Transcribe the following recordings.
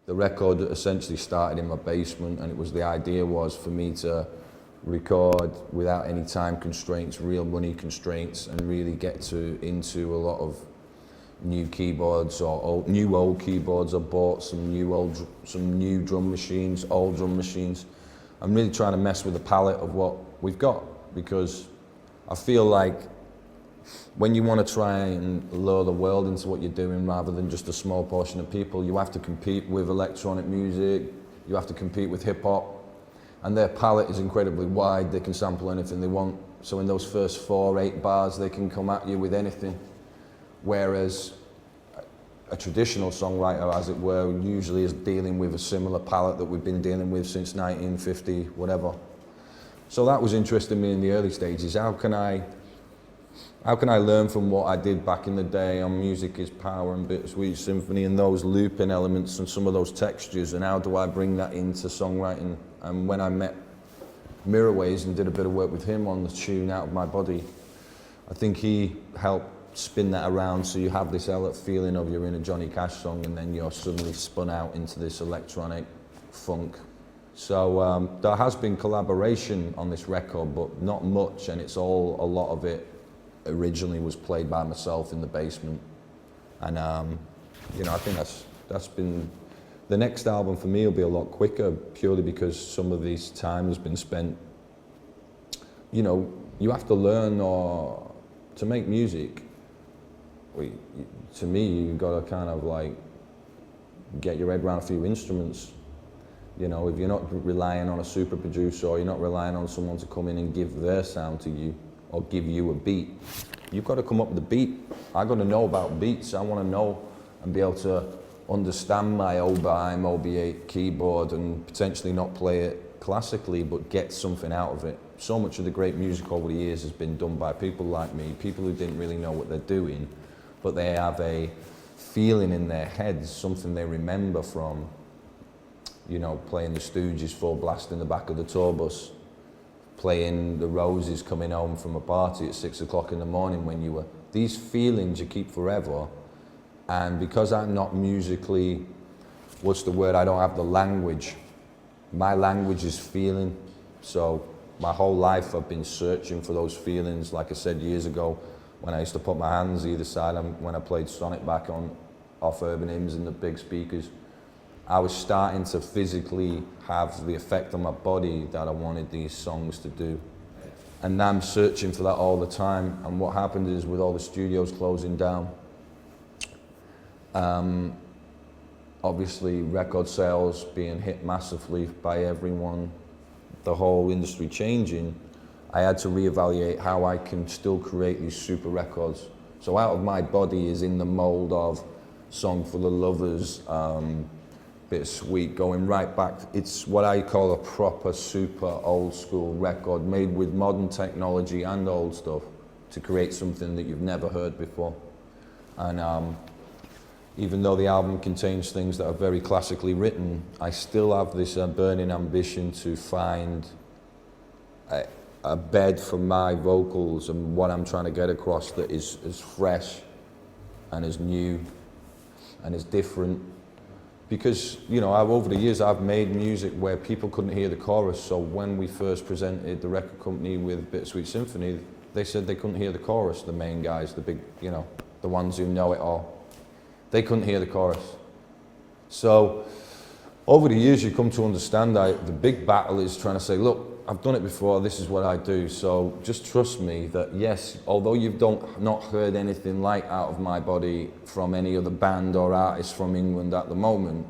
The record essentially started in my basement, and the idea was for me to record without any time constraints, real money constraints, and really get into a lot of new keyboards or old keyboards. I bought some new drum machines, old drum machines. I'm really trying to mess with the palette of what we've got, because I feel like when you want to try and lure the world into what you're doing rather than just a small portion of people, you have to compete with electronic music, you have to compete with hip hop, and their palette is incredibly wide. They can sample anything they want. So in those first 4, 8 bars, they can come at you with anything. Whereas a traditional songwriter, as it were, usually is dealing with a similar palette that we've been dealing with since 1950, whatever. So that was interesting me in the early stages. How can I learn from what I did back in the day on Music is Power and Bittersweet Symphony and those looping elements and some of those textures, and how do I bring that into songwriting? And when I met Mirrorways and did a bit of work with him on the tune Out of My Body, I think he helped spin that around so you have this feeling of you're in a Johnny Cash song and then you're suddenly spun out into this electronic funk. So there has been collaboration on this record, but not much, and a lot of it originally was played by myself in the basement. And you know, I think that's been, the next album for me will be a lot quicker, purely because some of this time has been spent, you know, you have to learn to make music. To me, you've got to kind of like get your head around a few instruments. You know, if you're not relying on a super producer, or you're not relying on someone to come in and give their sound to you, or give you a beat, you've got to come up with a beat. I've got to know about beats. I want to know and be able to understand my Oberheim OB8 keyboard and potentially not play it classically, but get something out of it. So much of the great music over the years has been done by people like me, people who didn't really know what they're doing, but they have a feeling in their heads, something they remember from, you know, playing the Stooges full blast in the back of the tour bus, playing the Roses coming home from a party at 6 o'clock in the morning when you were, these feelings you keep forever. And because I'm not musically, what's the word, I don't have the language. My language is feeling. So my whole life I've been searching for those feelings. Like I said years ago, when I used to put my hands either side, when I played Sonic back off Urban Hymns and the big speakers, I was starting to physically have the effect on my body that I wanted these songs to do. And I'm searching for that all the time. And what happened is, with all the studios closing down, obviously record sales being hit massively by everyone, the whole industry changing, I had to reevaluate how I can still create these super records. So Out of My Body is in the mold of Song for the Lovers, Bittersweet, going right back. It's what I call a proper super old school record, made with modern technology and old stuff to create something that you've never heard before. And even though the album contains things that are very classically written, I still have this burning ambition to find a bed for my vocals and what I'm trying to get across that is as fresh and as new and as different. Because, you know, over the years I've made music where people couldn't hear the chorus, so when we first presented the record company with Bittersweet Symphony, they said they couldn't hear the chorus, the main guys, the big, you know, the ones who know it all. They couldn't hear the chorus. So over the years you come to understand that the big battle is trying to say, look, I've done it before, this is what I do, so just trust me that yes, although you've not heard anything like Out of My Body from any other band or artist from England at the moment,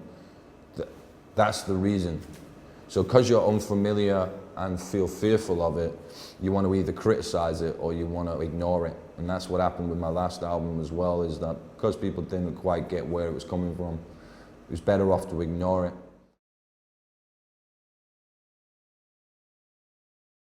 that's the reason. So because you're unfamiliar and feel fearful of it, you want to either criticize it or you want to ignore it. And that's what happened with my last album as well, is that because people didn't quite get where it was coming from, it was better off to ignore it.